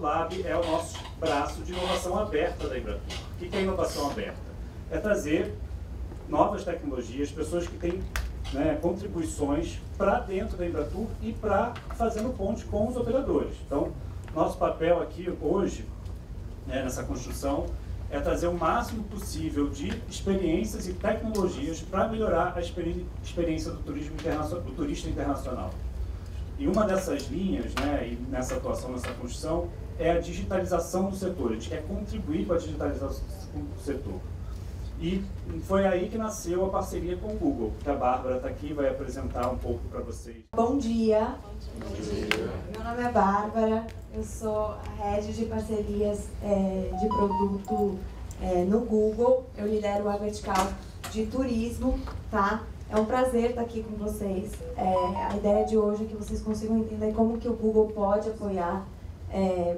Lab é o nosso braço de inovação aberta da Embratur. O que é inovação aberta? É trazer novas tecnologias, pessoas que têm, né, contribuições para dentro da Embratur e para fazendo ponte com os operadores. Então, nosso papel aqui hoje, né, nessa construção, é trazer o máximo possível de experiências e tecnologias para melhorar a experiência do turista internacional. E uma dessas linhas, né, e nessa atuação, nessa construção, é a digitalização do setor. A gente quer contribuir com a digitalização do setor. E foi aí que nasceu a parceria com o Google, que a Bárbara está aqui e vai apresentar um pouco para vocês. Bom dia. Bom dia. Meu nome é Bárbara, eu sou a Head de Parcerias de Produto no Google. Eu lidero a vertical de turismo, tá? É um prazer estar aqui com vocês. A ideia de hoje é que vocês consigam entender como que o Google pode apoiar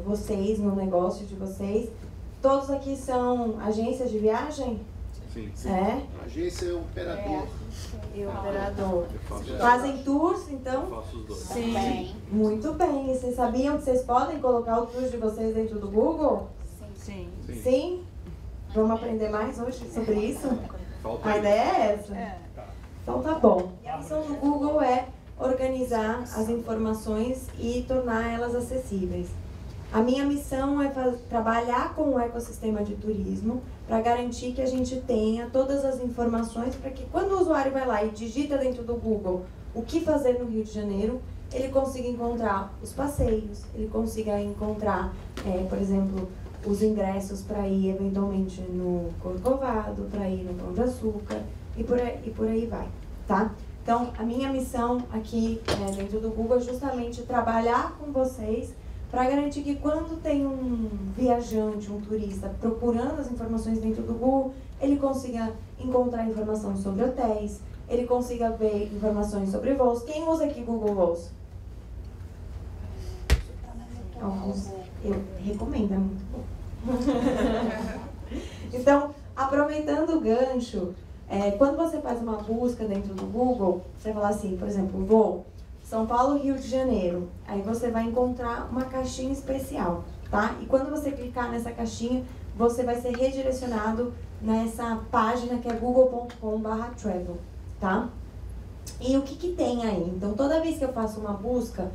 vocês no negócio de vocês. Todos aqui são agências de viagem? Sim. Agência e operador. E operador. Fazem tours, então? Eu faço os dois. Sim. Muito bem. E vocês sabiam que vocês podem colocar o tour de vocês dentro do Google? Sim. Sim? Vamos aprender mais hoje sobre isso? Falta A ideia é essa? É. Então tá bom. E a missão do Google é organizar as informações e tornar elas acessíveis. A minha missão é trabalhar com o ecossistema de turismo para garantir que a gente tenha todas as informações para que quando o usuário vai lá e digita dentro do Google o que fazer no Rio de Janeiro, ele consiga encontrar os passeios, ele consiga encontrar, por exemplo, os ingressos para ir eventualmente no Corcovado, para ir no Pão de Açúcar e por aí vai, tá? Então, a minha missão aqui dentro do Google é justamente trabalhar com vocês para garantir que quando tem um viajante, um turista procurando as informações dentro do Google, ele consiga encontrar informação sobre hotéis, ele consiga ver informações sobre voos. Quem usa aqui Google Voos? Alguns. Eu recomendo, é muito bom. Então, aproveitando o gancho, quando você faz uma busca dentro do Google, você fala assim, por exemplo, voo São Paulo, Rio de Janeiro. Aí você vai encontrar uma caixinha especial, tá? E quando você clicar nessa caixinha, você vai ser redirecionado nessa página que é google.com/travel, tá? E o que tem aí? Então, toda vez que eu faço uma busca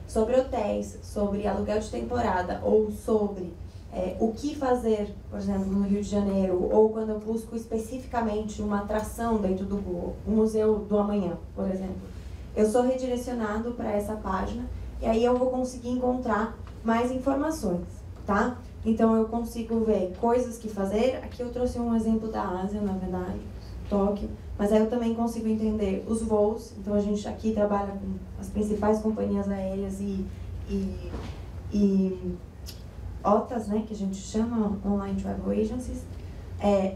sobre hotéis, sobre aluguel de temporada ou sobre o que fazer, por exemplo, no Rio de Janeiro, ou quando eu busco especificamente uma atração dentro do Google, o Museu do Amanhã, por exemplo, eu sou redirecionado para essa página e aí eu vou conseguir encontrar mais informações, tá? Então eu consigo ver coisas que fazer. Aqui eu trouxe um exemplo da Ásia, na verdade, Tóquio, mas aí eu também consigo entender os voos. Então a gente aqui trabalha com as principais companhias aéreas e OTAs, né, que a gente chama Online Travel Agencies.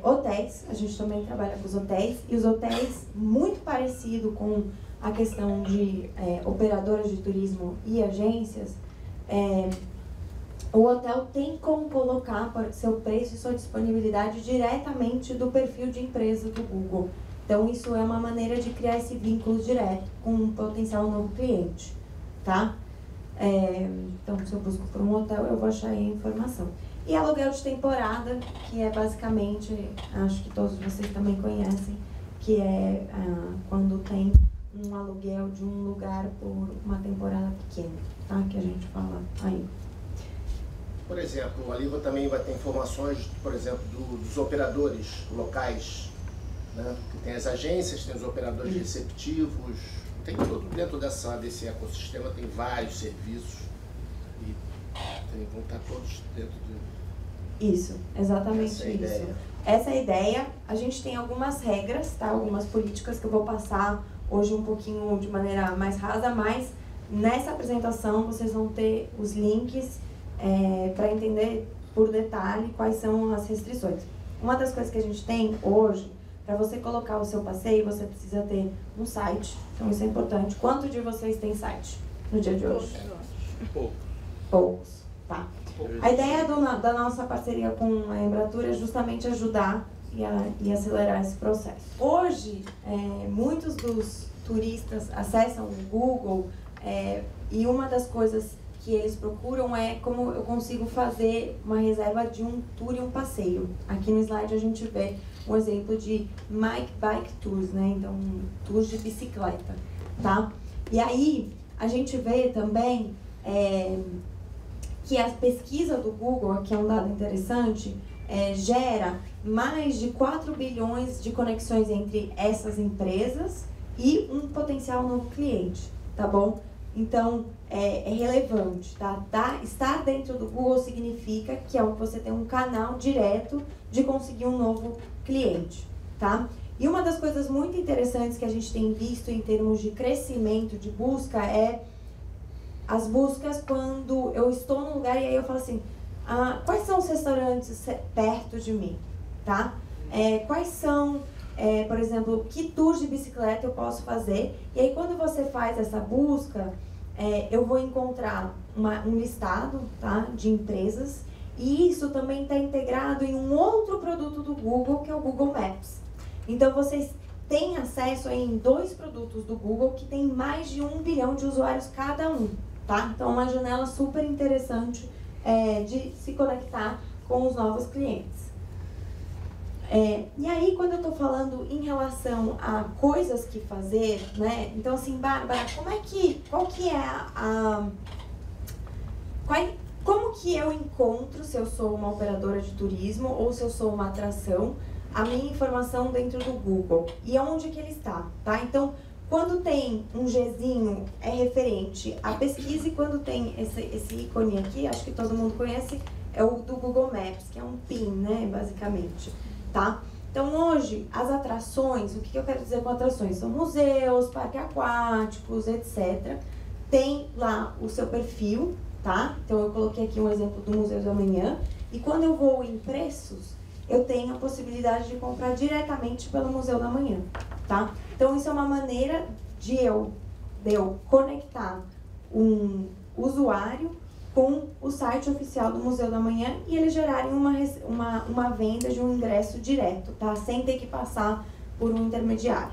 Hotéis, a gente também trabalha com os hotéis, e os hotéis, muito parecido com a questão de operadoras de turismo e agências, o hotel tem como colocar seu preço e sua disponibilidade diretamente do perfil de empresa do Google. Então, isso é uma maneira de criar esse vínculo direto com um potencial novo cliente, tá? Então, se eu busco por um hotel, eu vou achar aí a informação. E aluguel de temporada, que é basicamente, acho que todos vocês também conhecem, que é quando tem um aluguel de um lugar por uma temporada pequena, tá? Que a gente fala aí. Por exemplo, ali também vai ter informações, por exemplo, dos operadores locais, né? Que tem as agências, tem os operadores receptivos, tem tudo dentro desse ecossistema, tem vários serviços e vão estar todos dentro do... Isso, exatamente Essa é a isso. ideia. Essa é a ideia. A gente tem algumas regras, tá? Algumas políticas que eu vou passar hoje um pouquinho de maneira mais rasa, mas nessa apresentação vocês vão ter os links para entender por detalhe quais são as restrições. Uma das coisas que a gente tem hoje, para você colocar o seu passeio, você precisa ter um site. Então isso é importante. Quanto de vocês tem site no dia de hoje? Poucos, tá. A ideia da nossa parceria com a Embratur é justamente ajudar e acelerar esse processo. Hoje, muitos dos turistas acessam o Google e uma das coisas que eles procuram é como eu consigo fazer uma reserva de um tour e um passeio. Aqui no slide a gente vê um exemplo de Bike Tours, né? Então, tours de bicicleta, tá? E aí, a gente vê também que a pesquisa do Google, aqui é um dado interessante, gera mais de 4 bilhões de conexões entre essas empresas e um potencial novo cliente, tá bom? Então, é relevante, tá? Estar dentro do Google significa que você tem um canal direto de conseguir um novo cliente, tá? E uma das coisas muito interessantes que a gente tem visto em termos de crescimento de busca é as buscas quando eu estou num lugar e aí eu falo assim, quais são os restaurantes perto de mim, tá? Quais são, por exemplo, que tours de bicicleta eu posso fazer? E aí quando você faz essa busca, eu vou encontrar um listado, tá, de empresas, e isso também está integrado em um outro produto do Google, que é o Google Maps. Então vocês têm acesso em 2 produtos do Google que tem mais de 1 bilhão de usuários cada um, tá? Então uma janela super interessante de se conectar com os novos clientes. E aí, quando eu estou falando em relação a coisas que fazer, né? Então, assim, Bárbara, como que eu encontro, se eu sou uma operadora de turismo ou se eu sou uma atração, a minha informação dentro do Google? E onde que ele está, tá? Então, quando tem um Gzinho, é referente à pesquisa, e quando tem esse ícone aqui, acho que todo mundo conhece, é o do Google Maps, que é um PIN, né, basicamente. Tá? Então, hoje, as atrações, o que eu quero dizer com atrações? São museus, parques aquáticos, etc. Tem lá o seu perfil, tá? Então, eu coloquei aqui um exemplo do Museu da Manhã. E quando eu vou em preços, eu tenho a possibilidade de comprar diretamente pelo Museu da Manhã, tá? Então, isso é uma maneira de eu conectar um usuário com o site oficial do Museu da Manhã e eles gerarem uma venda de um ingresso direto, tá? Sem ter que passar por um intermediário.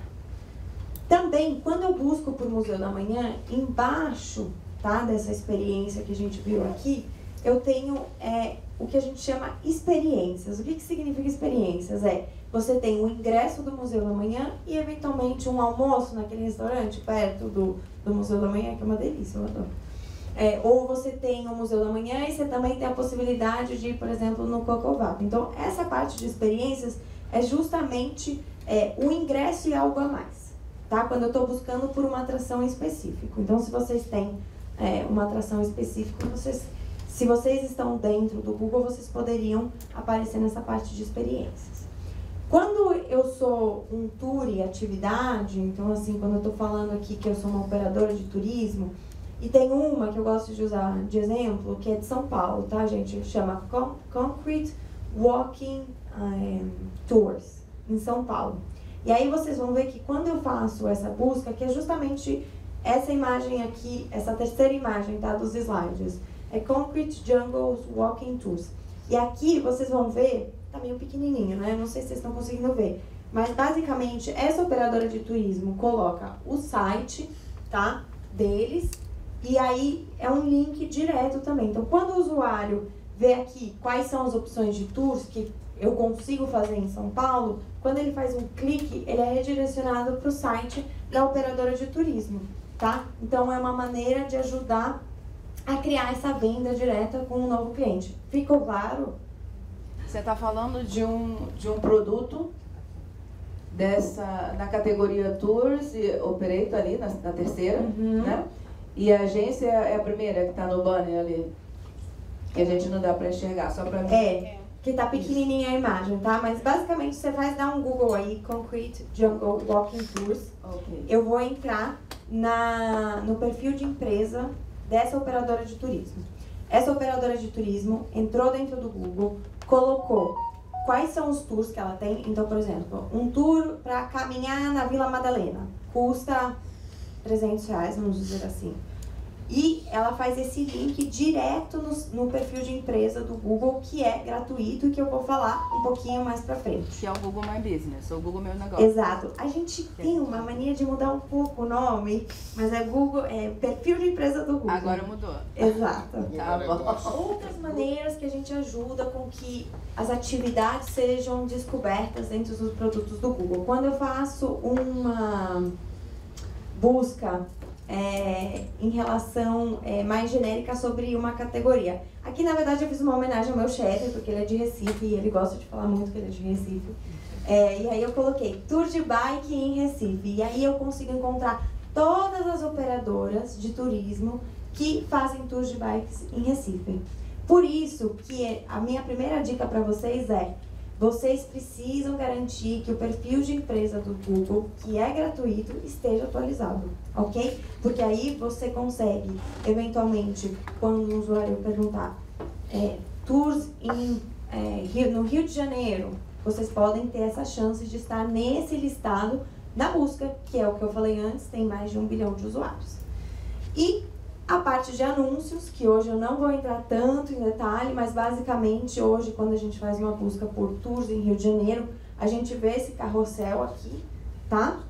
Também, quando eu busco por Museu da Manhã, embaixo, tá, dessa experiência que a gente viu aqui, eu tenho o que a gente chama experiências. O que significa experiências? Você tem o ingresso do Museu da Manhã e, eventualmente, um almoço naquele restaurante perto do Museu da Manhã, que é uma delícia, eu adoro. Ou você tem o Museu da Manhã e você também tem a possibilidade de ir, por exemplo, no Cocovap. Então, essa parte de experiências é justamente o ingresso e algo a mais, tá? Quando eu estou buscando por uma atração específica. Então, se vocês têm uma atração específica, se vocês estão dentro do Google, vocês poderiam aparecer nessa parte de experiências. Quando eu sou um tour e atividade, então, assim, quando eu estou falando aqui que eu sou uma operadora de turismo, e tem uma que eu gosto de usar de exemplo, que é de São Paulo, tá, gente? Chama Concrete Walking Tours, em São Paulo. E aí vocês vão ver que quando eu faço essa busca, que é justamente essa imagem aqui, essa terceira imagem, tá, dos slides, é Concrete Jungles Walking Tours. E aqui vocês vão ver, tá meio pequenininho, né? Não sei se vocês estão conseguindo ver, mas basicamente essa operadora de turismo coloca o site, tá, deles. E aí é um link direto também. Então, quando o usuário vê aqui quais são as opções de tours que eu consigo fazer em São Paulo, quando ele faz um clique, ele é redirecionado para o site da operadora de turismo, tá? Então, é uma maneira de ajudar a criar essa venda direta com um novo cliente. Ficou claro? Você está falando de um produto na categoria Tours e Operator ali, na terceira, né? E a agência é a primeira que está no banner ali, que a gente não dá para enxergar, só para mim. Que tá pequenininha a imagem, tá? Mas basicamente você vai dar um Google aí, Concrete Jungle Walking Tours. Okay. Eu vou entrar no perfil de empresa dessa operadora de turismo. Essa operadora de turismo entrou dentro do Google, colocou quais são os tours que ela tem. Então, por exemplo, um tour para caminhar na Vila Madalena custa R$300, vamos dizer assim. E ela faz esse link direto no perfil de empresa do Google, que é gratuito e que eu vou falar um pouquinho mais pra frente. Que é o Google My Business, ou Google Meu Negócio. Exato. A gente tem uma mania de mudar um pouco o nome, mas é Google, é perfil de empresa do Google. Agora mudou. Exato. Tá bom. Outras maneiras que a gente ajuda com que as atividades sejam descobertas dentro dos produtos do Google. Quando eu faço uma busca em relação mais genérica sobre uma categoria. Aqui, na verdade, eu fiz uma homenagem ao meu chefe, porque ele é de Recife e ele gosta de falar muito que ele é de Recife. E aí eu coloquei tour de bike em Recife. E aí eu consigo encontrar todas as operadoras de turismo que fazem tours de bikes em Recife. Por isso que a minha primeira dica para vocês é: vocês precisam garantir que o perfil de empresa do Google, que é gratuito, esteja atualizado, ok? Porque aí você consegue, eventualmente, quando o usuário perguntar tours no Rio de Janeiro, vocês podem ter essa chance de estar nesse listado da busca, que é o que eu falei antes, tem mais de 1 bilhão de usuários. E a parte de anúncios, que hoje eu não vou entrar tanto em detalhe, mas basicamente hoje, quando a gente faz uma busca por tours em Rio de Janeiro, a gente vê esse carrossel aqui, tá?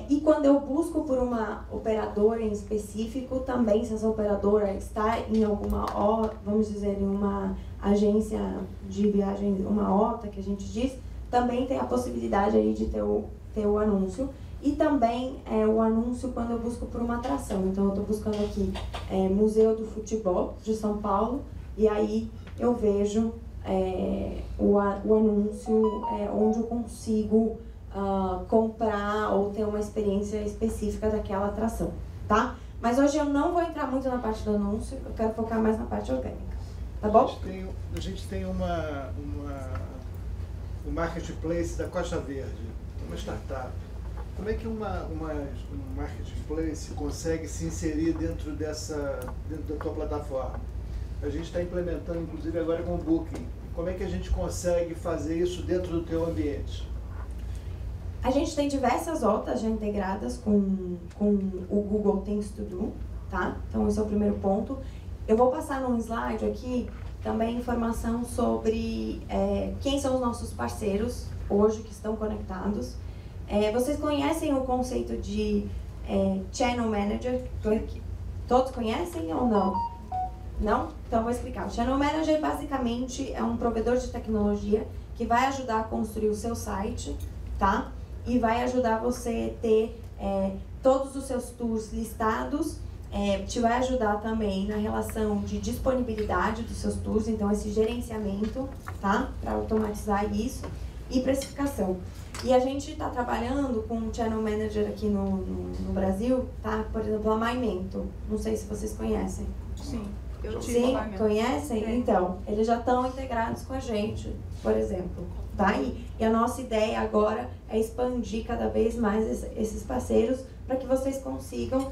E quando eu busco por uma operadora em específico, também se essa operadora está em alguma, vamos dizer, em uma agência de viagem, uma OTA que a gente diz, também tem a possibilidade aí de ter o anúncio. E também o anúncio quando eu busco por uma atração. Então eu estou buscando aqui Museu do Futebol de São Paulo, e aí eu vejo o anúncio onde eu consigo comprar ou ter uma experiência específica daquela atração, tá? Mas hoje eu não vou entrar muito na parte do anúncio, eu quero focar mais na parte orgânica, tá bom? A gente tem o Marketplace da Costa Verde, uma startup. Como é que um marketplace consegue se inserir dentro da tua plataforma? A gente está implementando, inclusive, agora com o Booking. Como é que a gente consegue fazer isso dentro do teu ambiente? A gente tem diversas OTAs já integradas com o Google Things to Do, tá? Então, esse é o primeiro ponto. Eu vou passar num slide aqui também informação sobre quem são os nossos parceiros hoje que estão conectados. Vocês conhecem o conceito de Channel Manager? Todos conhecem ou não? Não? Então, vou explicar. O Channel Manager, basicamente, é um provedor de tecnologia que vai ajudar a construir o seu site, tá? E vai ajudar você a ter todos os seus tours listados. Te vai ajudar também na relação de disponibilidade dos seus tours, então esse gerenciamento, tá? Para automatizar isso. E precificação. E a gente está trabalhando com um Channel Manager aqui no Brasil, tá? Por exemplo, a MyMento. Não sei se vocês conhecem. Sim, eu tive Sim, a MyMento. conhecem? Então, eles já estão integrados com a gente, por exemplo. Tá? E a nossa ideia agora é expandir cada vez mais esses parceiros para que vocês consigam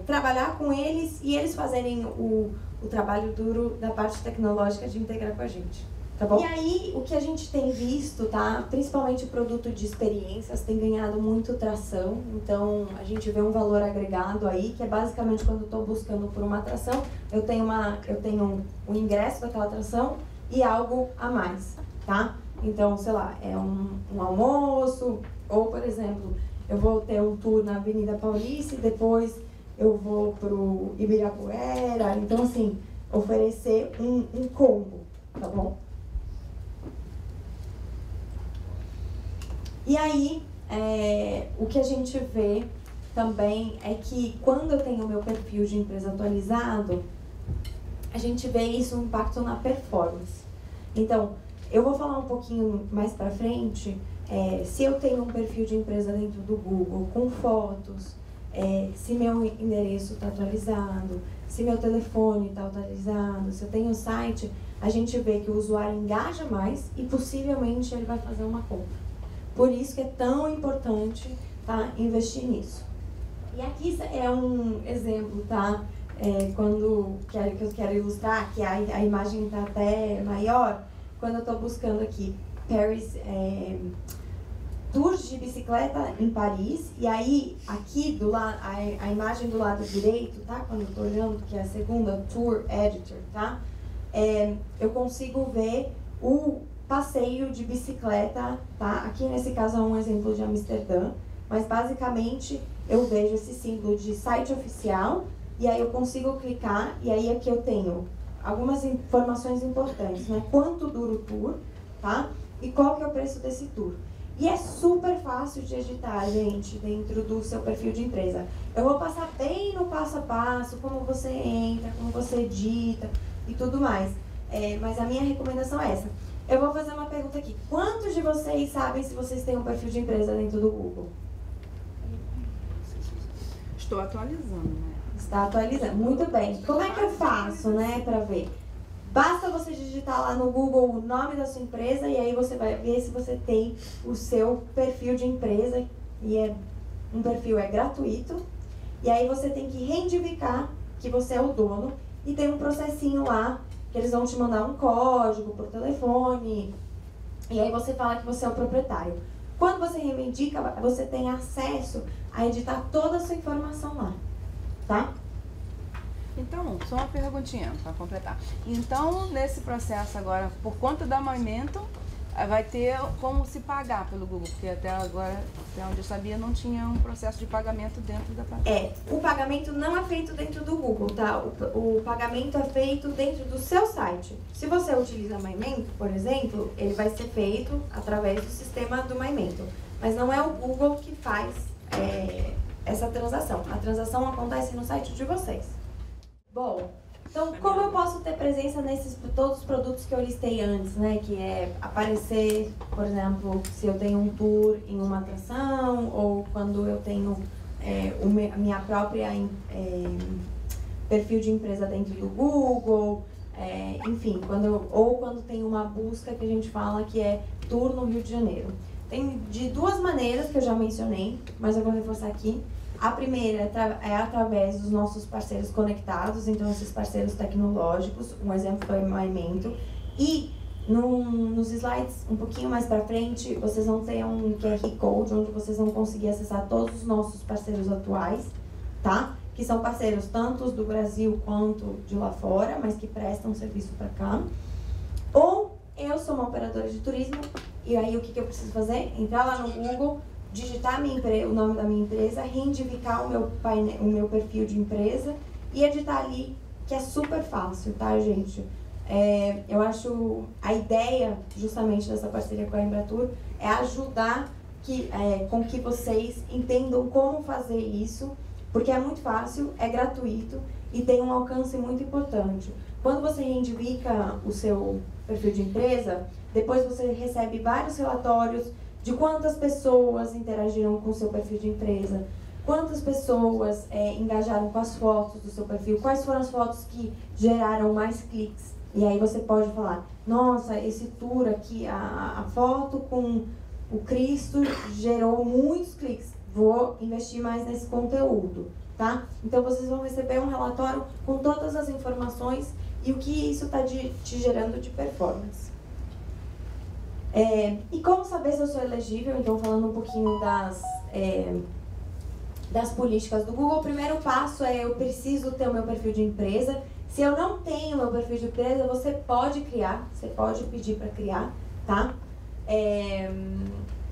trabalhar com eles e eles fazerem o trabalho duro da parte tecnológica de integrar com a gente. Tá bom? E aí, o que a gente tem visto, tá? Principalmente o produto de experiências tem ganhado muito tração. Então, a gente vê um valor agregado aí, que é basicamente quando eu estou buscando por uma atração, eu tenho um ingresso daquela atração e algo a mais, tá? Então, sei lá, é um almoço, ou, por exemplo, eu vou ter um tour na Avenida Paulista e depois eu vou pro Ibirapuera. Então, assim, oferecer um combo, tá bom? E aí, o que a gente vê também é que quando eu tenho o meu perfil de empresa atualizado, a gente vê isso, um impacto na performance. Então, eu vou falar um pouquinho mais pra frente, se eu tenho um perfil de empresa dentro do Google com fotos, se meu endereço está atualizado, se meu telefone está atualizado, se eu tenho um site, a gente vê que o usuário engaja mais e possivelmente ele vai fazer uma compra. Por isso que é tão importante, tá, investir nisso. E aqui é um exemplo, tá? Que eu quero ilustrar, que a imagem está até maior, quando eu estou buscando aqui Paris tours de bicicleta em Paris, e aí aqui do lado, a imagem do lado direito, tá? Quando eu tô olhando, que é a segunda Tour Editor, tá? Eu consigo ver o passeio de bicicleta, tá? Aqui nesse caso é um exemplo de Amsterdã, mas basicamente eu vejo esse símbolo de site oficial, e aí eu consigo clicar, e aí aqui eu tenho algumas informações importantes, né? Quanto dura o tour, tá? E qual que é o preço desse tour. E é super fácil de editar, gente, dentro do seu perfil de empresa. Eu vou passar bem no passo a passo, como você entra, como você edita e tudo mais. Mas a minha recomendação é essa. Eu vou fazer uma pergunta aqui. Quantos de vocês sabem se vocês têm um perfil de empresa dentro do Google? Estou atualizando, né? Está atualizando. Muito bem. Como é que eu faço, né, para ver? Basta você digitar lá no Google o nome da sua empresa e aí você vai ver se você tem o seu perfil de empresa. E um perfil é gratuito. E aí você tem que reivindicar que você é o dono. E tem um processinho lá que eles vão te mandar um código por telefone. E aí você fala que você é o proprietário. Quando você reivindica, você tem acesso a editar toda a sua informação lá. Tá? Então, só uma perguntinha para completar. Então, nesse processo agora, por conta da Momentum, vai ter como se pagar pelo Google, porque até agora, até onde eu sabia, não tinha um processo de pagamento dentro da plataforma. O pagamento não é feito dentro do Google, tá? O pagamento é feito dentro do seu site. Se você utiliza Momentum, por exemplo, ele vai ser feito através do sistema do Momentum. Mas não é o Google que faz essa transação. A transação acontece no site de vocês. Bom, então como eu posso ter presença nesses todos os produtos que eu listei antes, né? Que é aparecer, por exemplo, se eu tenho um tour em uma atração, ou quando eu tenho a minha própria perfil de empresa dentro do Google, enfim, quando tem uma busca que a gente fala que é tour no Rio de Janeiro. Tem de duas maneiras que eu já mencionei, mas eu vou reforçar aqui. A primeira é através dos nossos parceiros conectados, então esses parceiros tecnológicos, um exemplo foi o Momentum. E nos slides um pouquinho mais para frente, vocês vão ter um QR Code onde vocês vão conseguir acessar todos os nossos parceiros atuais, tá? Que são parceiros tanto do Brasil quanto de lá fora, mas que prestam serviço para cá. Ou eu sou uma operadora de turismo, e aí o que eu preciso fazer? Entrar lá no Google, digitar o nome da minha empresa, reivindicar o meu perfil de empresa e editar ali, que é super fácil, tá, gente? Eu acho a ideia, justamente, dessa parceria com a Embratur é ajudar com que vocês entendam como fazer isso, porque é muito fácil, é gratuito e tem um alcance muito importante. Quando você reivindica o seu perfil de empresa, depois você recebe vários relatórios de quantas pessoas interagiram com o seu perfil de empresa, quantas pessoas engajaram com as fotos do seu perfil, quais foram as fotos que geraram mais cliques. E aí você pode falar, nossa, esse tour aqui, a foto com o Cristo gerou muitos cliques, vou investir mais nesse conteúdo, tá? Então vocês vão receber um relatório com todas as informações e o que isso está te gerando de performance. E como saber se eu sou elegível? Então, falando um pouquinho das políticas do Google, o primeiro passo é eu preciso ter o meu perfil de empresa. Se eu não tenho meu perfil de empresa, você pode criar, você pode pedir para criar, tá?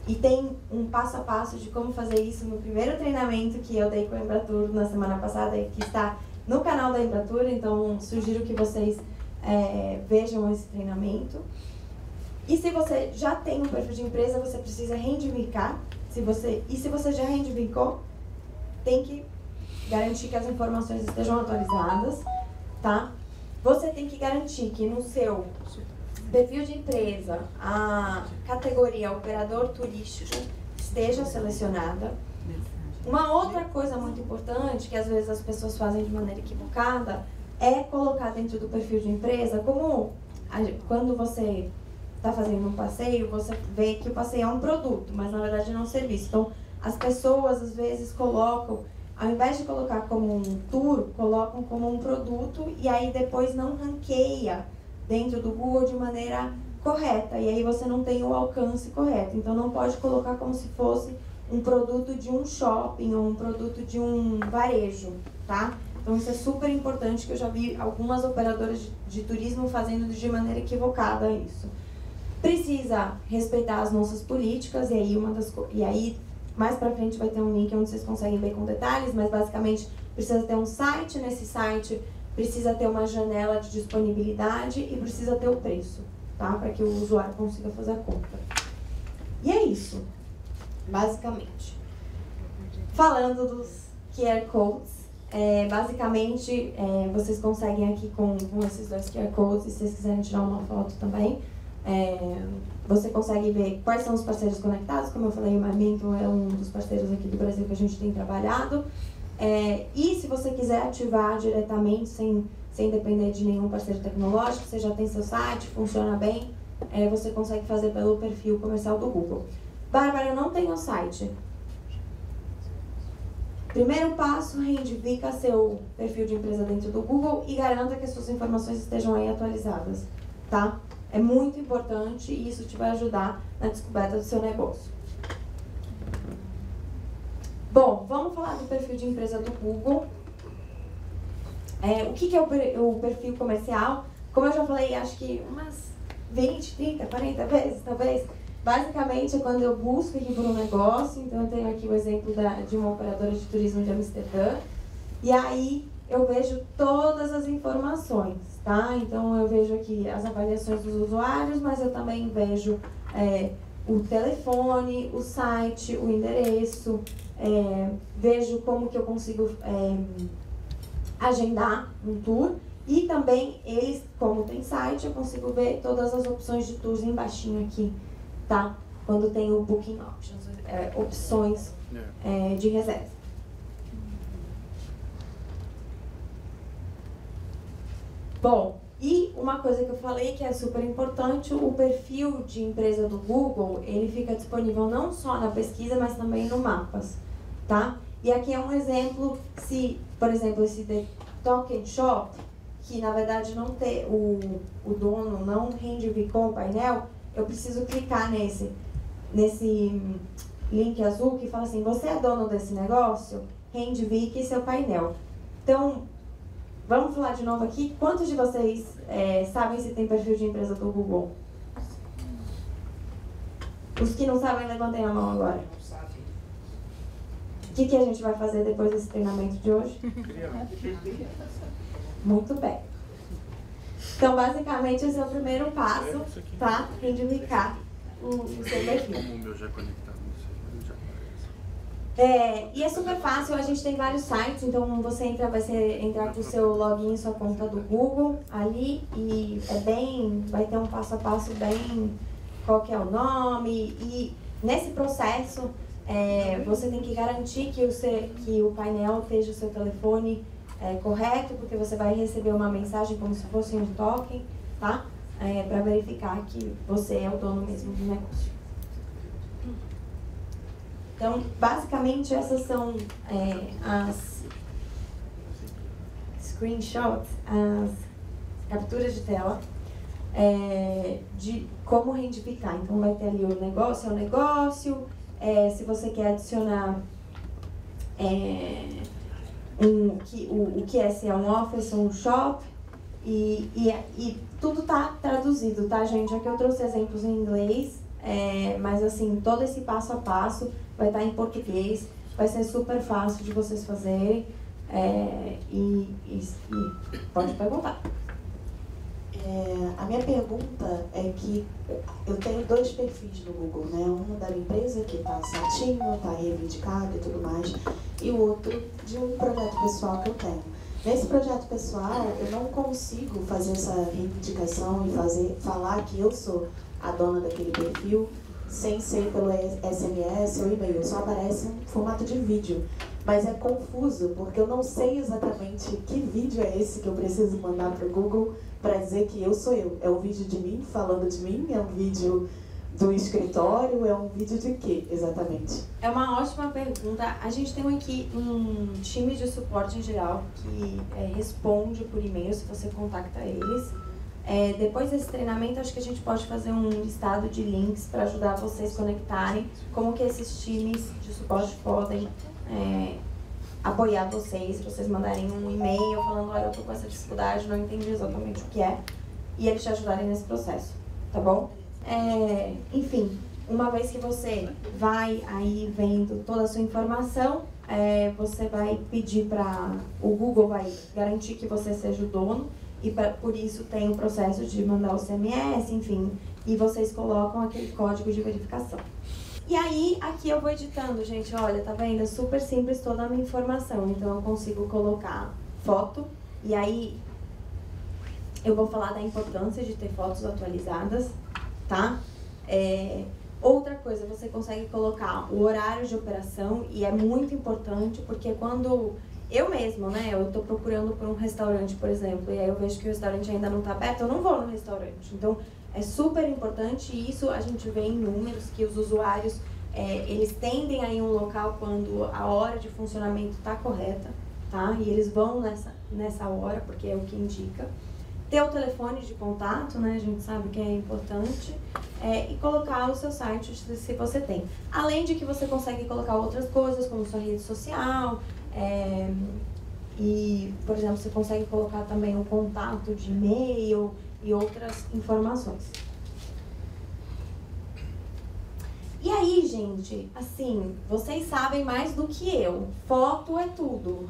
E tem um passo a passo de como fazer isso no primeiro treinamento que eu dei com a Embratur na semana passada e que está no canal da Embratur, então sugiro que vocês vejam esse treinamento. E se você já tem um perfil de empresa, você precisa reivindicar. Se você já reivindicou, tem que garantir que as informações estejam atualizadas, tá? Você tem que garantir que no seu perfil de empresa a categoria operador turístico esteja selecionada. Uma outra coisa muito importante, que às vezes as pessoas fazem de maneira equivocada, é colocar dentro do perfil de empresa, como quando você está fazendo um passeio, você vê que o passeio é um produto, mas na verdade não é um serviço. Então, as pessoas às vezes colocam, ao invés de colocar como um tour, colocam como um produto e aí depois não ranqueia dentro do Google de maneira correta, e aí você não tem o alcance correto. Então não pode colocar como se fosse um produto de um shopping ou um produto de um varejo, tá? Então isso é super importante, que eu já vi algumas operadoras de turismo fazendo de maneira equivocada isso. Precisa respeitar as nossas políticas, e aí mais pra frente vai ter um link onde vocês conseguem ver com detalhes, mas basicamente precisa ter um site, nesse site precisa ter uma janela de disponibilidade e precisa ter o preço, tá? Para que o usuário consiga fazer a compra. E é isso, basicamente. Falando dos QR Codes, basicamente vocês conseguem aqui com esses dois QR Codes, e se vocês quiserem tirar uma foto também, você consegue ver quais são os parceiros conectados. Como eu falei, o Memento é um dos parceiros aqui do Brasil que a gente tem trabalhado. E se você quiser ativar diretamente, sem depender de nenhum parceiro tecnológico, você já tem seu site, funciona bem, você consegue fazer pelo perfil comercial do Google. Bárbara, eu não tenho site. Primeiro passo, reivindica seu perfil de empresa dentro do Google e garanta que as suas informações estejam aí atualizadas, tá? É muito importante e isso te vai ajudar na descoberta do seu negócio. Bom, vamos falar do perfil de empresa do Google. O que é o perfil comercial? Como eu já falei, acho que umas 20, 30, 40 vezes, talvez. Basicamente é quando eu busco aqui por um negócio. Então eu tenho aqui o exemplo de uma operadora de turismo de Amsterdã. E aí eu vejo todas as informações, tá? Então eu vejo aqui as avaliações dos usuários, mas eu também vejo o telefone, o site, o endereço, vejo como que eu consigo agendar um tour, e também eles, como tem site, eu consigo ver todas as opções de tours embaixinho aqui, tá? Quando tem o Booking Options, opções de reserva. Bom, e uma coisa que eu falei que é super importante, o perfil de empresa do Google, ele fica disponível não só na pesquisa, mas também no Mapas, tá? E aqui é um exemplo, se, por exemplo, esse The Talk Shop, que na verdade não tem, o dono não reivindicou o painel, eu preciso clicar nesse link azul que fala assim, você é dono desse negócio? Reivindique seu painel. Então, vamos falar de novo aqui. Quantos de vocês sabem se tem perfil de empresa do Google? Os que não sabem, levantem a mão agora. O que a gente vai fazer depois desse treinamento de hoje? Muito bem. Então, basicamente, esse é o primeiro passo, tá? Reivindicar o seu perfil. Como o meu já conectado, não sei, já e é super fácil, a gente tem vários sites, então você entrar com o seu login, sua conta do Google ali, e vai ter um passo a passo bem, qual que é o nome, e nesse processo você tem que garantir que o painel esteja o seu telefone correto, porque você vai receber uma mensagem como se fosse um token, tá? Para verificar que você é o dono mesmo do negócio. Então, basicamente, essas são as screenshots, as capturas de tela de como reivindicar. Então, vai ter ali o negócio, se você quer adicionar o que é, se é um office ou um shop, e tudo tá traduzido, tá, gente? Aqui eu trouxe exemplos em inglês, mas assim, todo esse passo a passo vai estar em português, vai ser super fácil de vocês fazerem, e pode perguntar. A minha pergunta é que eu tenho 2 perfis no Google, né? Um da minha empresa, que está certinho, está reivindicado e tudo mais, e o outro de um projeto pessoal que eu tenho. Nesse projeto pessoal, eu não consigo fazer essa reivindicação e falar que eu sou a dona daquele perfil sem ser pelo SMS ou e-mail, só aparece um formato de vídeo. Mas é confuso, porque eu não sei exatamente que vídeo é esse que eu preciso mandar para o Google para dizer que eu sou eu. É um vídeo de mim, falando de mim? É um vídeo do escritório? É um vídeo de quê, exatamente? É uma ótima pergunta. A gente tem aqui um time de suporte em geral que responde por e-mail se você contacta eles. Depois desse treinamento, acho que a gente pode fazer um listado de links para ajudar vocês a conectarem, como que esses times de suporte podem apoiar vocês mandarem um e-mail falando, olha, eu tô com essa dificuldade, não entendi exatamente o que é, e eles te ajudarem nesse processo, tá bom? Enfim, uma vez que você vai aí vendo toda a sua informação, você vai pedir para o Google, vai garantir que você seja o dono, e por isso tem o processo de mandar o CMS, enfim, e vocês colocam aquele código de verificação. E aí, aqui eu vou editando, gente, olha, tá vendo? É super simples toda a minha informação, então eu consigo colocar foto, e aí eu vou falar da importância de ter fotos atualizadas, tá? Outra coisa, você consegue colocar o horário de operação, e é muito importante, porque quando eu mesma, né, eu tô procurando por um restaurante, por exemplo, e aí eu vejo que o restaurante ainda não tá aberto, eu não vou no restaurante. Então, é super importante, e isso a gente vê em números, que os usuários, eles tendem a ir em um local quando a hora de funcionamento tá correta, tá? E eles vão nessa hora, porque é o que indica. Ter o telefone de contato, né, a gente sabe que é importante, e colocar o seu site se você tem. Além de que você consegue colocar outras coisas, como sua rede social, e, por exemplo, você consegue colocar também um contato de e-mail e outras informações. E aí, gente, assim, vocês sabem mais do que eu. Foto é tudo.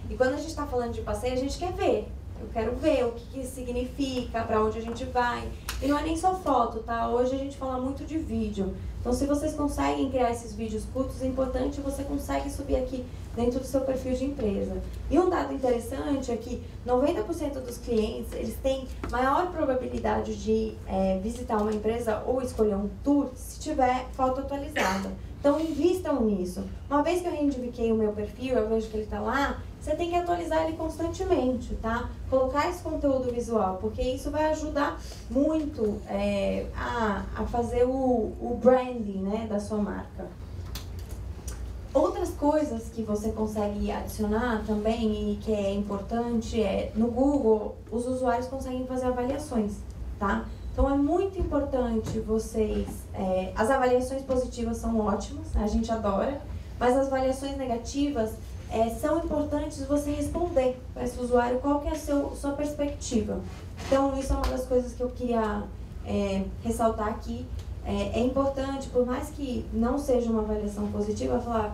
E quando a gente está falando de passeio, a gente quer ver. Eu quero ver o que significa, para onde a gente vai. E não é nem só foto, tá? Hoje a gente fala muito de vídeo. Então, se vocês conseguem criar esses vídeos curtos, é importante, você consegue subir aqui dentro do seu perfil de empresa. E um dado interessante é que 90% dos clientes, eles têm maior probabilidade de visitar uma empresa ou escolher um tour se tiver foto atualizada. Então, invistam nisso. Uma vez que eu reivindiquei o meu perfil, eu vejo que ele está lá, você tem que atualizar ele constantemente, tá? Colocar esse conteúdo visual, porque isso vai ajudar muito a fazer o branding, né, da sua marca. Outras coisas que você consegue adicionar também e que é importante no Google, os usuários conseguem fazer avaliações, tá? Então é muito importante vocês, as avaliações positivas são ótimas, né? A gente adora, mas as avaliações negativas são importantes você responder para esse usuário qual que é a sua perspectiva. Então isso é uma das coisas que eu queria ressaltar aqui. É importante, por mais que não seja uma avaliação positiva, falar,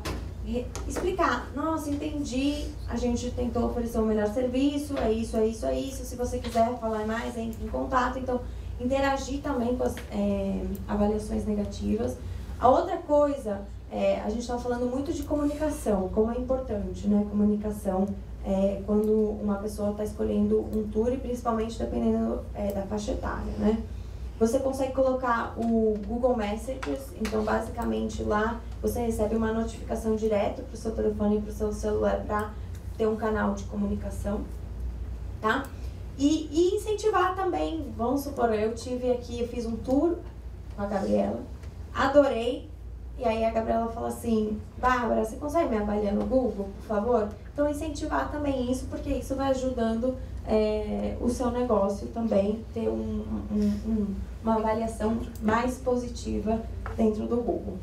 explicar, nossa, entendi, a gente tentou oferecer o melhor serviço, é isso, é isso, é isso, se você quiser falar mais, entre em contato. Então, interagir também com as avaliações negativas. A outra coisa, a gente está falando muito de comunicação, como é importante, né? Comunicação quando uma pessoa está escolhendo um tour, e principalmente dependendo da faixa etária, né? Você consegue colocar o Google Messages, então basicamente lá você recebe uma notificação direto para o seu telefone e para o seu celular para ter um canal de comunicação, tá? E incentivar também, vamos supor, eu fiz um tour com a Gabriela, adorei, e aí a Gabriela falou assim, Bárbara, você consegue me avaliar no Google, por favor? Então incentivar também isso, porque isso vai ajudando o seu negócio também ter uma avaliação mais positiva dentro do Google.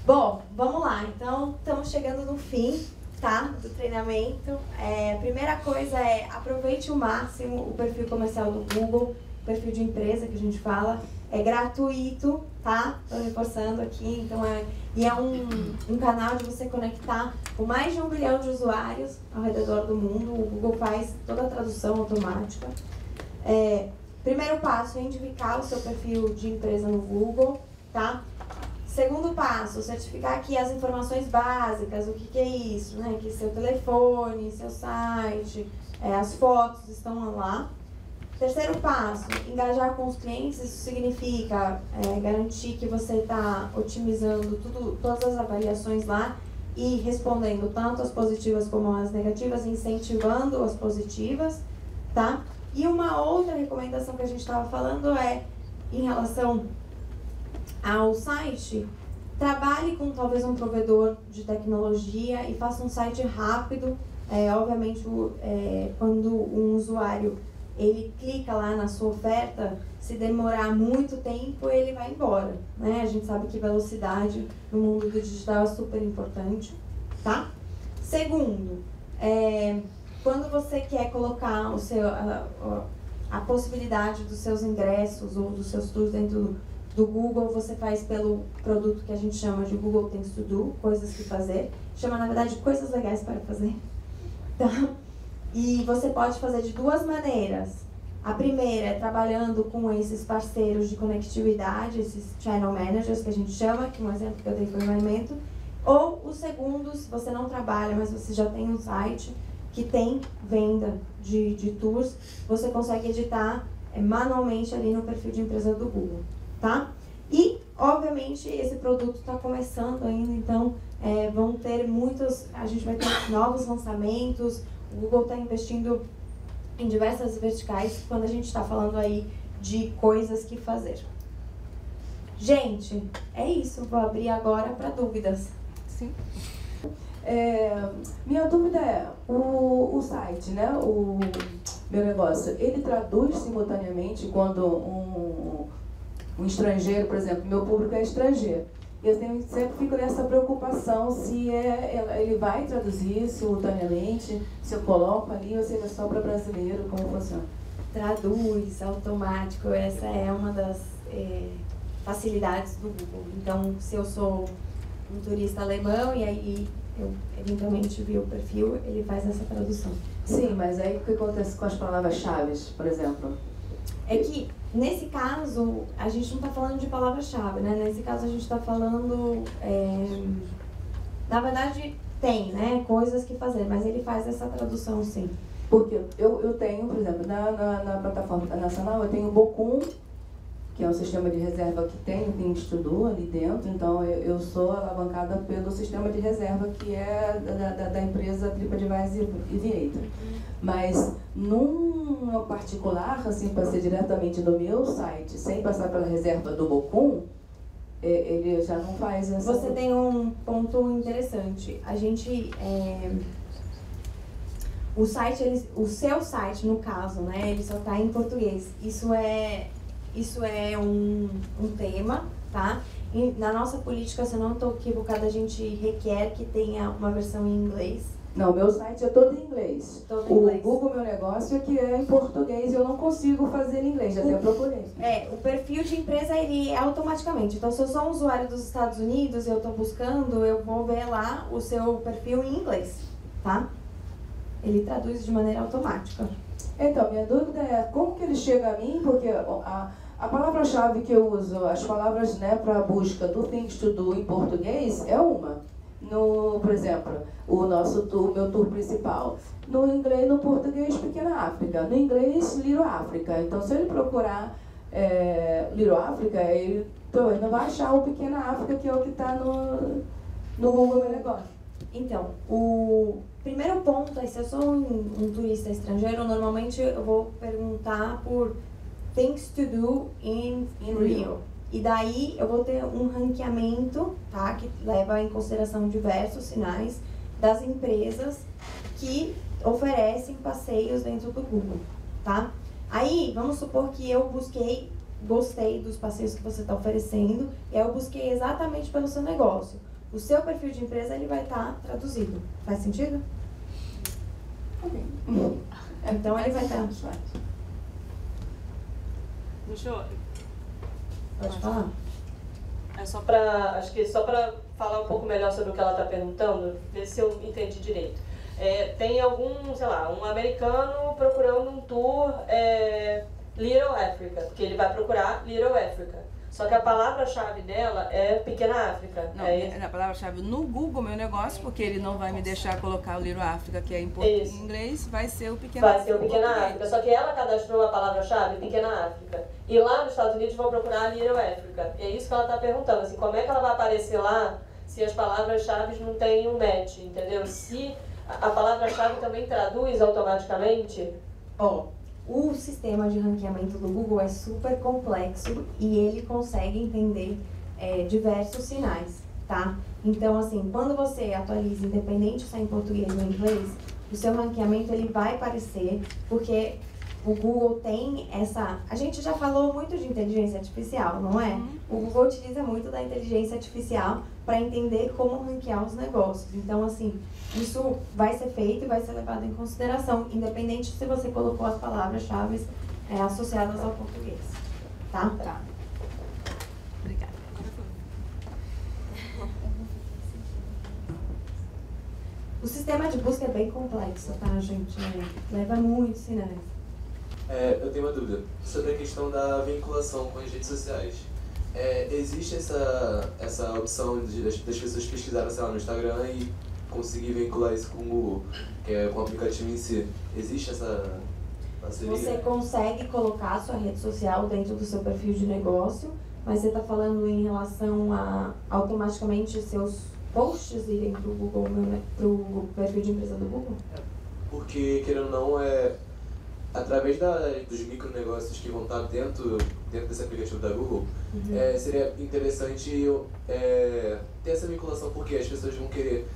Bom, vamos lá, então estamos chegando no fim, tá, do treinamento. A primeira coisa aproveite o máximo o perfil comercial do Google, perfil de empresa que a gente fala, é gratuito, tá? Estou reforçando aqui, então é um canal de você conectar com mais de 1 bilhão de usuários ao redor do mundo. O Google faz toda a tradução automática. Primeiro passo, identificar o seu perfil de empresa no Google, tá? Segundo passo, certificar aqui as informações básicas, o que é isso, né? Que seu telefone, seu site, as fotos estão lá. Terceiro passo, engajar com os clientes. Isso significa garantir que você está otimizando todas as avaliações lá e respondendo tanto as positivas como as negativas, incentivando as positivas, tá? E uma outra recomendação que a gente estava falando em relação ao site, trabalhe com talvez um provedor de tecnologia e faça um site rápido. Obviamente, quando um usuário ele clica lá na sua oferta, se demorar muito tempo, ele vai embora, né? A gente sabe que velocidade no mundo do digital é super importante, tá? Segundo, quando você quer colocar a possibilidade dos seus ingressos ou dos seus tours dentro do Google, você faz pelo produto que a gente chama de Google Things to Do, coisas que fazer. Chama, na verdade, coisas legais para fazer. Tá? E você pode fazer de duas maneiras. A primeira é trabalhando com esses parceiros de conectividade, esses channel managers que a gente chama, que um exemplo que eu dei foi o Elemento. Ou o segundo, se você não trabalha, mas você já tem um site que tem venda de tours, você consegue editar manualmente ali no perfil de empresa do Google, tá? E, obviamente, esse produto está começando ainda, então vão ter a gente vai ter novos lançamentos, o Google está investindo em diversas verticais quando a gente está falando aí de coisas que fazer. Gente, é isso, vou abrir agora para dúvidas. Sim. Minha dúvida é, o site, né, o meu negócio, ele traduz simultaneamente quando um estrangeiro, por exemplo, meu público é estrangeiro. Eu sempre fico nessa preocupação se ele vai traduzir simultaneamente, se eu coloco ali ou se ele é só para brasileiro, como funciona? Traduz, automático, essa é uma das facilidades do Google. Então, se eu sou um turista alemão e aí eu eventualmente vi o perfil, ele faz essa tradução. Sim, mas aí o que acontece com as palavras-chave, por exemplo? É que, nesse caso, a gente não está falando de palavra-chave, né? Nesse caso, a gente está falando... Na verdade, tem, né? Coisas que fazer, mas ele faz essa tradução, sim. Porque eu tenho, por exemplo, na plataforma nacional, eu tenho o Bocum, que é um sistema de reserva que tem Things to Do ali dentro, então eu sou alavancada pelo sistema de reserva que é da empresa TripAdvisor e Viator. Mas numa particular, assim, para ser diretamente do meu site, sem passar pela reserva do Bocum, ele já não faz essa... Você tem um ponto interessante. A gente... o seu site, no caso, né, ele só está em português. Isso é um tema, tá? E na nossa política, se eu não estou equivocada, a gente requer que tenha uma versão em inglês. Não, meu site é todo em inglês. Todo em inglês. O Google Meu Negócio é que é em português, eu não consigo fazer em inglês, já até procurei. O perfil de empresa, ele é automaticamente. Então, se eu sou um usuário dos Estados Unidos e eu estou buscando, eu vou ver lá o seu perfil em inglês, tá? Ele traduz de maneira automática. Então, minha dúvida é como que ele chega a mim, porque a palavra-chave que eu uso, as palavras, né, para busca do Things to Do em português é uma. Por exemplo, o meu tour principal. No inglês, no português, Pequena África. No inglês, Little África. Então, se ele procurar Little África, ele não vai achar o Pequena África, que é o que está no Google Meu Negócio. Então, o primeiro ponto é, se eu sou um turista estrangeiro, normalmente eu vou perguntar por Things to Do in Rio. E daí eu vou ter um ranqueamento, tá, que leva em consideração diversos sinais das empresas que oferecem passeios dentro do Google, tá? Aí, vamos supor que eu gostei dos passeios que você está oferecendo, e aí eu busquei exatamente pelo seu negócio. O seu perfil de empresa, ele vai estar traduzido. Faz sentido? Ok. Então, ele vai estar... Deixa eu... Pode falar? Acho que só para falar um pouco melhor sobre o que ela está perguntando, ver se eu entendi direito. Tem um americano procurando um tour Little Africa, porque ele vai procurar Little Africa. Só que a palavra-chave dela é Pequena África. Não, a palavra-chave no Google Meu Negócio, porque ele não vai me deixar colocar o Little África, que é em inglês, vai ser o Pequena África. Vai ser o Pequena África. Só que ela cadastrou a palavra-chave Pequena África. E lá nos Estados Unidos vão procurar Little África. É isso que ela está perguntando, assim, como é que ela vai aparecer lá se as palavras-chave não têm um match, entendeu? Se a palavra-chave também traduz automaticamente... O sistema de ranqueamento do Google é super complexo e ele consegue entender diversos sinais, tá? Então, assim, quando você atualiza, independente se é em português ou em inglês, o seu ranqueamento ele vai aparecer, porque o Google tem essa... A gente já falou muito de inteligência artificial, não é? O Google utiliza muito da inteligência artificial para entender como ranquear os negócios. Então, assim, isso vai ser feito e vai ser levado em consideração, independente se você colocou as palavras-chave associadas ao português. Tá? Tá. Obrigada. O sistema de busca é bem complexo, tá, gente? Leva muitos sinais. Eu tenho uma dúvida sobre a questão da vinculação com as redes sociais. Existe essa opção das pessoas pesquisarem, sei lá, no Instagram e conseguir vincular isso com o Google, que é com o aplicativo em si. Existe essa parceria? Você consegue colocar a sua rede social dentro do seu perfil de negócio, mas você está falando em relação a automaticamente seus posts irem para o Google, pro perfil de empresa do Google? Porque, querendo ou não, através dos micronegócios que vão estar dentro desse aplicativo da Google, seria interessante ter essa vinculação, porque as pessoas vão querer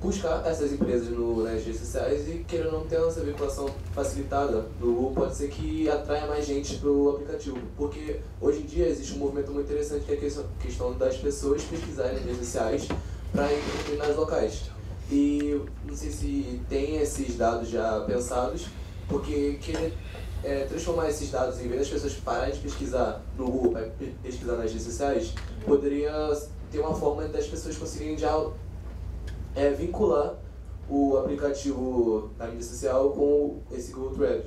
buscar essas empresas nas redes sociais e, querendo ou não, ter essa vinculação facilitada no Google, pode ser que atraia mais gente para o aplicativo. Porque hoje em dia existe um movimento muito interessante que é a questão das pessoas pesquisarem nas redes sociais para ir em determinados locais. E não sei se tem esses dados já pensados, porque querer transformar esses dados, em vez das pessoas pararem de pesquisar no Google para pesquisar nas redes sociais, poderia ter uma forma das pessoas conseguirem já vincular o aplicativo da mídia social com esse Google Trend.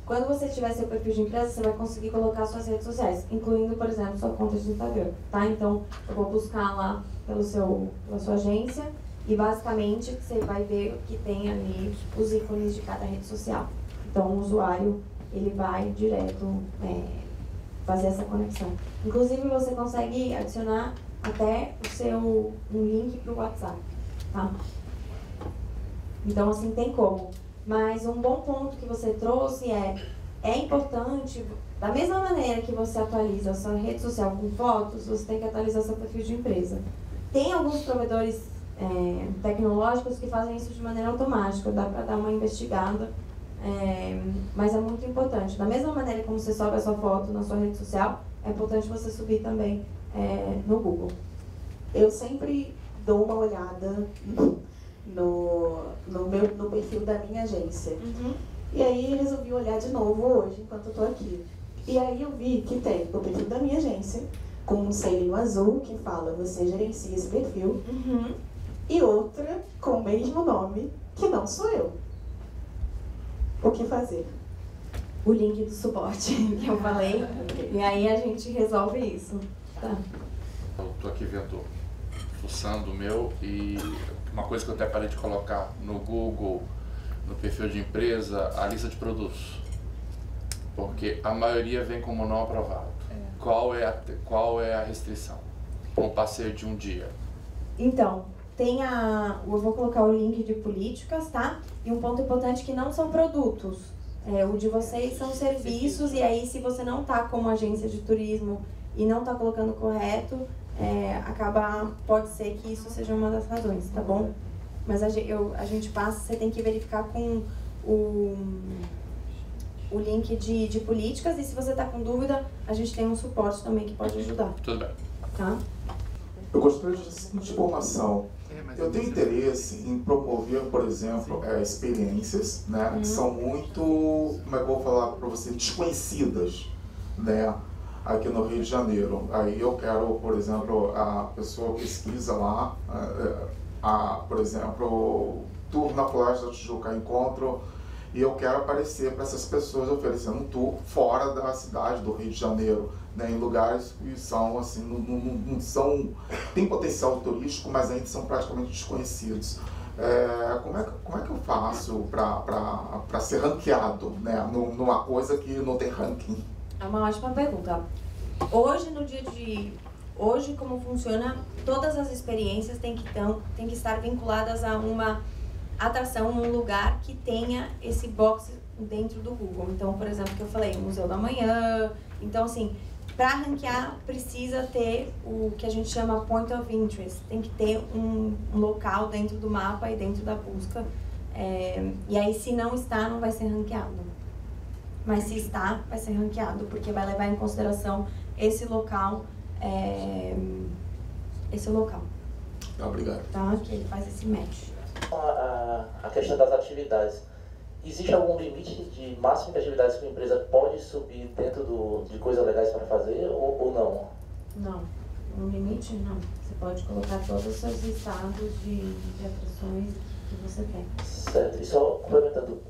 Quando você tiver seu perfil de empresa, você vai conseguir colocar suas redes sociais, incluindo, por exemplo, sua conta de Instagram, tá? Então, eu vou buscar lá pela sua agência e, basicamente, você vai ver que tem ali os ícones de cada rede social. Então, o usuário, ele vai direto fazer essa conexão. Inclusive, você consegue adicionar até um link para o WhatsApp, tá? Então, assim, tem como. Mas um bom ponto que você trouxe é importante, da mesma maneira que você atualiza a sua rede social com fotos, você tem que atualizar seu perfil de empresa. Tem alguns provedores tecnológicos que fazem isso de maneira automática, dá para dar uma investigada, mas é muito importante. Da mesma maneira como você sobe a sua foto na sua rede social, é importante você subir também no Google. Eu sempre dou uma olhada no perfil da minha agência. E aí resolvi olhar de novo hoje, enquanto eu estou aqui. E aí eu vi que tem o perfil da minha agência, com um selinho azul que fala, você gerencia esse perfil, e outra com o mesmo nome, que não sou eu. O que fazer? O link do suporte que eu falei, e aí a gente resolve isso. Tá. Eu estou aqui fuçando o meu, e uma coisa que eu até parei de colocar no Google, no perfil de empresa, a lista de produtos. Porque a maioria vem como não aprovado. Qual é a restrição? Um passeio de um dia. Então, eu vou colocar o link de políticas, tá? E um ponto importante que não são produtos. O de vocês são serviços, e aí se você não tá como agência de turismo e não tá colocando correto, pode ser que isso seja uma das razões, tá bom? Mas a gente passa, você tem que verificar com o link de políticas, e se você está com dúvida, a gente tem um suporte também que pode ajudar. Tudo bem. Tá? Eu gostaria de seguinte informação. Eu tenho interesse em promover, por exemplo, experiências, né, que são muito, como é que eu vou falar para você, desconhecidas, né, aqui no Rio de Janeiro. Aí eu quero, por exemplo, a pessoa pesquisa lá, por exemplo, tour na Floresta da Tijuca, encontro, e eu quero aparecer para essas pessoas oferecendo um tour fora da cidade do Rio de Janeiro, né, em lugares que são, assim, não são, tem potencial turístico, mas ainda são praticamente desconhecidos. Como é que eu faço para ser ranqueado, né, numa coisa que não tem ranking? É uma ótima pergunta. Hoje, como funciona, todas as experiências têm que estar vinculadas a uma atração, um lugar que tenha esse box dentro do Google. Então, por exemplo, que eu falei, o Museu da Manhã. Então, assim, para ranquear, precisa ter o que a gente chama Point of Interest. Tem que ter um local dentro do mapa e dentro da busca. E aí, se não está, não vai ser ranqueado. Mas se está, vai ser ranqueado, porque vai levar em consideração esse local. Obrigado. Tá? Que ele faz esse match. A questão das atividades. Existe algum limite de máximo de atividades que a empresa pode subir dentro de coisas legais para fazer ou não? Não. No limite, não. Você pode colocar todos os seus estados de atrações que você tem. Certo. E só complementando,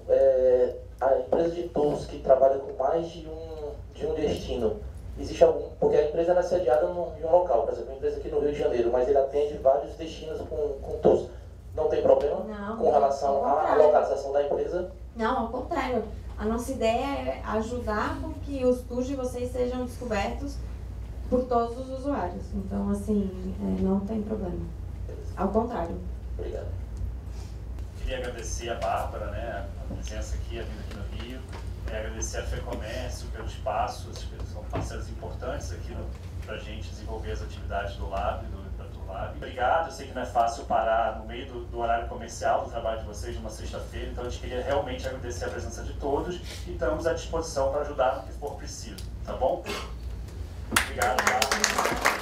a empresa de tours que trabalha com mais de um destino, existe algum... Porque a empresa é sediada em um local, por exemplo, uma empresa aqui no Rio de Janeiro, mas ele atende vários destinos com tours. Não tem problema com relação à localização da empresa? Não, ao contrário. A nossa ideia é ajudar com que os tours de vocês sejam descobertos por todos os usuários. Então, assim, não tem problema. Ao contrário. Obrigado. Queria agradecer a Bárbara, né, a presença aqui, a vinda aqui no Rio. Agradecer a FEComércio pelo espaço, são parceiros importantes aqui para a gente desenvolver as atividades do Lab, do Embratur Lab. Obrigado, eu sei que não é fácil parar no meio do horário comercial do trabalho de vocês, numa sexta-feira, então a gente queria realmente agradecer a presença de todos e estamos à disposição para ajudar no que for preciso, tá bom? Obrigado.